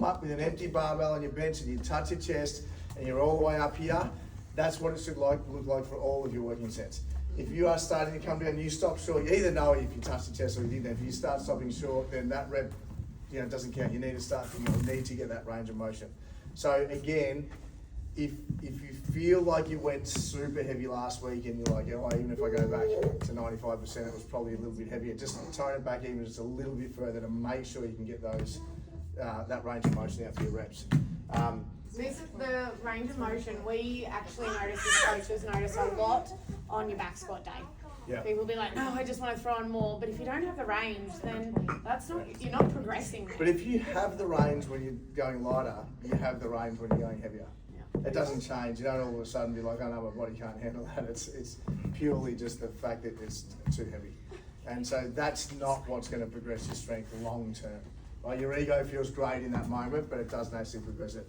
up with an empty barbell on your bench and you touch your chest and you're all the way up here, that's what it should look like for all of your working sets. If you are starting to come down, you stop short, you either know if you touch the chest or you didn't. If you start stopping short, then that rep doesn't count. You need to start thinking, you need to get that range of motion. So again, if you feel like you went super heavy last week and you're like, oh, even if I go back to 95%, it was probably a little bit heavier, just tone it back even just a little bit further to make sure you can get those that range of motion out for your reps. This is the range of motion. We actually notice, as coaches notice a lot on your back squat day. Yeah. People will be like, no, I just want to throw on more. But if you don't have the range, then you're not progressing there. But if you have the range when you're going lighter, you have the range when you're going heavier. Yeah. It doesn't change. You don't all of a sudden be like, oh no, my body can't handle that. It's purely just the fact that it's too heavy. And so that's not what's going to progress your strength long term. Right? Your ego feels great in that moment, but it doesn't actually progress it.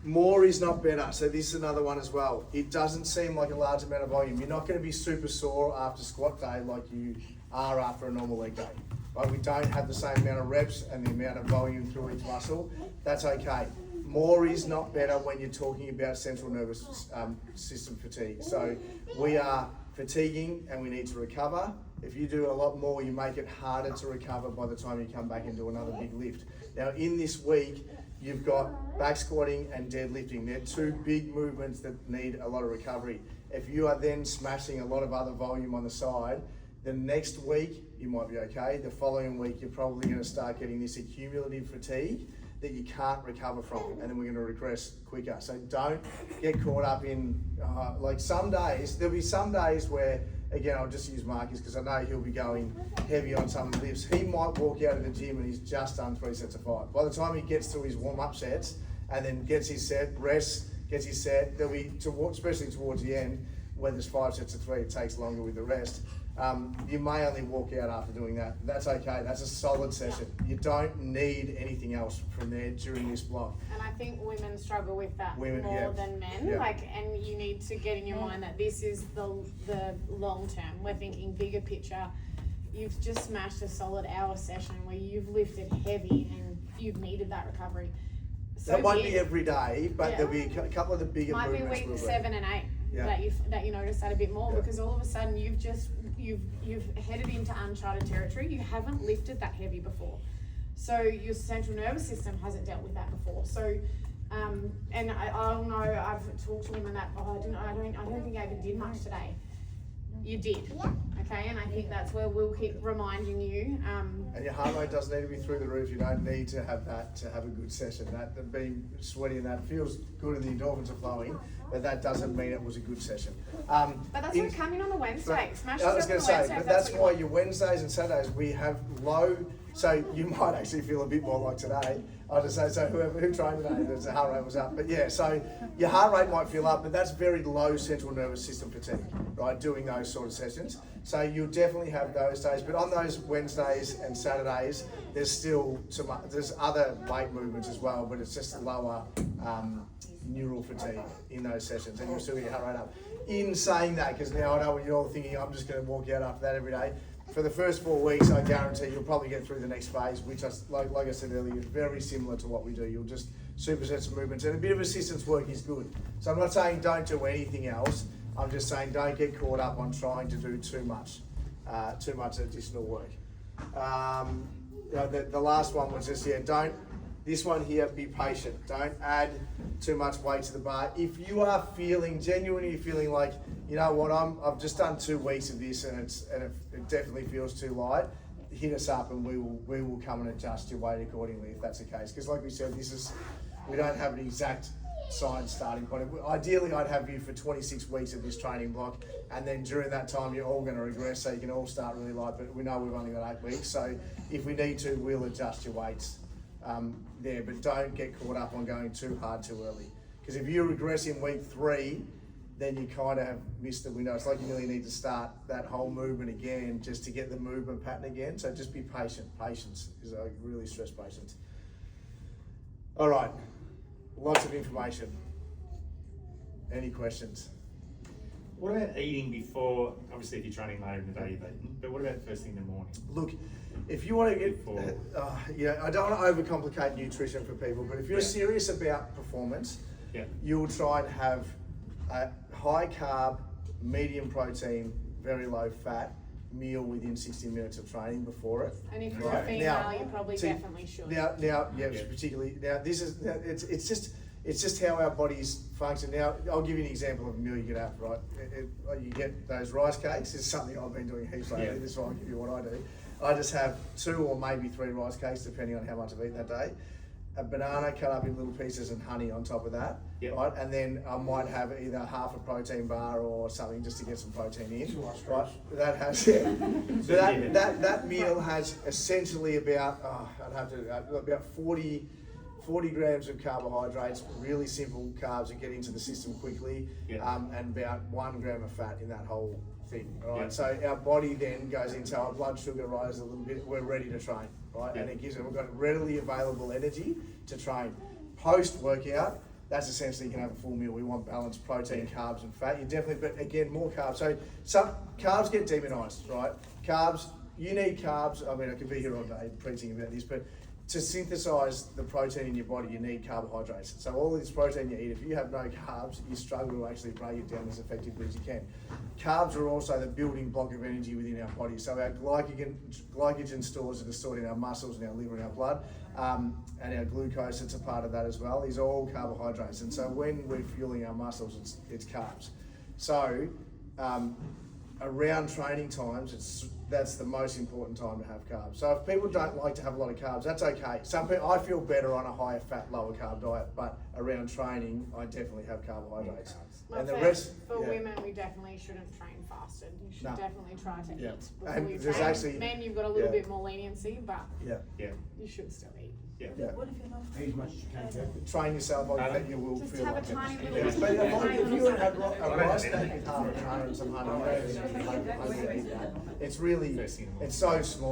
More is not better. So this is another one as well. It doesn't seem like a large amount of volume. You're not going to be super sore after squat day like you are after a normal leg day. Right? We don't have the same amount of reps and the amount of volume through each muscle. That's okay. More is not better when you're talking about central nervous system fatigue. So we are fatiguing and we need to recover. If you do a lot more, you make it harder to recover by the time you come back and do another big lift. Now in this week, you've got back squatting and deadlifting. They're two big movements that need a lot of recovery. If you are then smashing a lot of other volume on the side, the next week you might be okay. The following week you're probably going to start getting this accumulative fatigue that you can't recover from, and then we're going to regress quicker. So don't get caught up in, like some days, there'll be some days where, again, I'll just use Marcus because I know he'll be going heavy on some lifts. He might walk out of the gym and he's just done 3 sets of 5. By the time he gets to his warm-up sets and then gets his set, rests, gets his set, there'll be, especially towards the end, when there's 5 sets of 3, it takes longer with the rest. You may only walk out after doing that. That's okay. That's a solid session. You don't need anything else from there during this block. And I think women struggle with that more yeah. than men. Yeah. And you need to get in your mind that this is the long term. We're thinking bigger picture. You've just smashed a solid hour session where you've lifted heavy and you've needed that recovery. So that won't be every day, but there'll be a couple of the bigger movements. Might be week 7 and 8 that you notice that a bit more because all of a sudden you've headed into uncharted territory. You haven't lifted that heavy before, so your central nervous system hasn't dealt with that before. So, and I know I've talked to women that I don't think I even did much today. You did, okay, and I think that's where we'll keep reminding you. And your heart rate doesn't need to be through the roof. You don't need to have that to have a good session. That being sweaty and that feels good, and the endorphins are flowing, but that doesn't mean it was a good session. But that's what come in on the Wednesday. Smash I was going to say, Wednesday, but that's why your Wednesdays and Saturdays we have low. So you might actually feel a bit more like today. I'll just say, so who trained today, the heart rate was up. But yeah, so your heart rate might feel up, but that's very low central nervous system fatigue, right, doing those sort of sessions. So you'll definitely have those days. But on those Wednesdays and Saturdays, there's other weight movements as well, but it's just lower neural fatigue in those sessions, and you'll still get your heart rate up. In saying that, because now I know you're all thinking, I'm just going to walk out after that every day. For the first 4 weeks, I guarantee you'll probably get through the next phase, which, like I said earlier, is very similar to what we do. You'll just superset some movements, and a bit of assistance work is good. So I'm not saying don't do anything else. I'm just saying don't get caught up on trying to do too much additional work. The last one was just, this one here, be patient. Don't add too much weight to the bar. If you are genuinely feeling like, you know what, I've just done 2 weeks of this and it definitely feels too light, hit us up and we will come and adjust your weight accordingly if that's the case. Because like we said, we don't have an exact science starting point. Ideally, I'd have you for 26 weeks of this training block, and then during that time, you're all going to regress, so you can all start really light. But we know we've only got 8 weeks, so if we need to, we'll adjust your weights there. But don't get caught up on going too hard too early, because if you regress in week 3, then you kind of have missed the window. It's like you really need to start that whole movement again just to get the movement pattern again. So just be patient. Patience is, I really stress patience. All right, lots of information. Any questions? What about eating before? Obviously, if you're training later in the day, you've eaten. But what about first thing in the morning? Look, if you want to get, Before. I don't want to overcomplicate nutrition for people, but if you're serious about performance, you'll try and have a high carb, medium protein, very low fat meal within 60 minutes of training before it. And if you're a female, you probably definitely should. Particularly now. It's just how our bodies function. Now, I'll give you an example of a meal you get out, right? You get those rice cakes. It's something I've been doing heaps lately. This is why I'll give you what I do. I just have 2 or maybe 3 rice cakes, depending on how much I've eaten that day. A banana cut up in little pieces and honey on top of that, right? And then I might have either half a protein bar or something just to get some protein in, right? That has that meal has essentially about about 40 grams of carbohydrates, really simple carbs that get into the system quickly, and about 1 gram of fat in that whole thing, right? So our body then goes into our blood sugar rises a little bit, we're ready to train, right? And it gives we've got readily available energy to train. Post workout, that's essentially you can have a full meal. We want balanced protein, carbs and fat. You definitely, but again, more carbs. So some carbs get demonized, right? Carbs, you need carbs. I mean, I could be here all day preaching about this, but to synthesize the protein in your body, you need carbohydrates. So all this protein you eat, if you have no carbs, you struggle to actually break it down as effectively as you can. Carbs are also the building block of energy within our body. So our glycogen stores that are stored in our muscles and our liver and our blood, and our glucose that's a part of that as well, is all carbohydrates. And so when we're fueling our muscles, it's carbs. So around training times, that's the most important time to have carbs. So if people don't like to have a lot of carbs, that's okay. Some people, I feel better on a higher fat, lower carb diet, but around training, I definitely have carbohydrates. Well, and the rest for women, we definitely shouldn't train fasted. You should definitely try to eat before and you there's train. actually, Men, you've got a little bit more leniency, but you should still eat. What if you're not eat as much as you can? train yourself, I think you will Just feel have like a tiny it. little But bit. if you had a rice cake with half a carrot and some honey, it's really, it's so small.